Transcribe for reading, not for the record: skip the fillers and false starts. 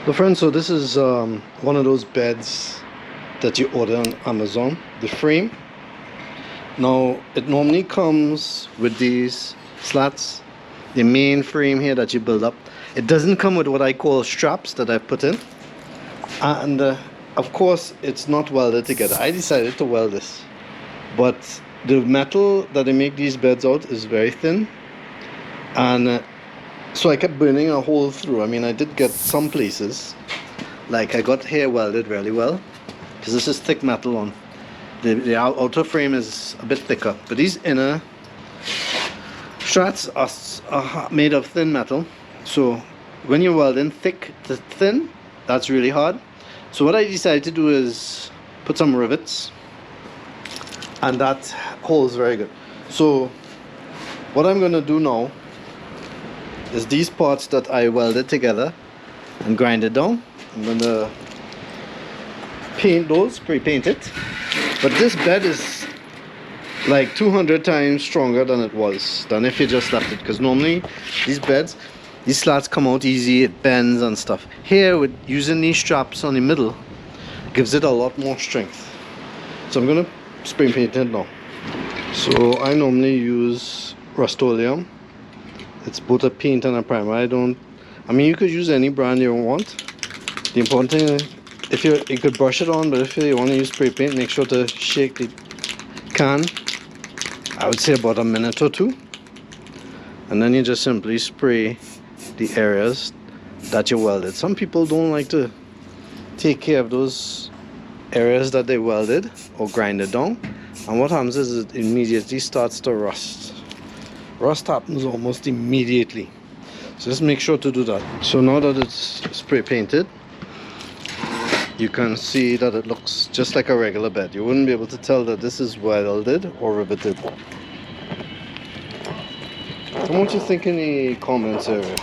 So friends, so this is one of those beds that you order on Amazon, the frame. Now it normally comes with these slats, the main frame here that you build up. It doesn't come with what I call straps that I've put in, and of course it's not welded together. I decided to weld this, but the metal that they make these beds out is very thin, and so I kept burning a hole through. I mean, I did get some places, like I got here welded really well, because this is thick metal on. The outer frame is a bit thicker, but these inner struts are made of thin metal. So when you're welding thick to thin, that's really hard. So what I decided to do is put some rivets, and that holds very good. So what I'm going to do now is these parts that I welded together and grind it down. I'm going to paint those, pre-paint it. But this bed is like 200 times stronger than it was, than if you just left it. Because normally these beds, these slats come out easy, it bends and stuff. Here, with using these straps on the middle, gives it a lot more strength. So I'm going to spray paint it now. So I normally use Rust-Oleum. It's both a paint and a primer. I mean, you could use any brand you want. The important thing is, if you could brush it on, but if you want to use spray paint, make sure to shake the can. I would say about a minute or two, and then you just simply spray the areas that you welded. Some people don't like to take care of those areas that they welded or grinded down, and what happens is it immediately starts to rust. Rust happens almost immediately, so just make sure to do that. So now that it's spray painted, you can see that it looks just like a regular bed. You wouldn't be able to tell that this is welded or riveted. Tell me what you think in the comments area.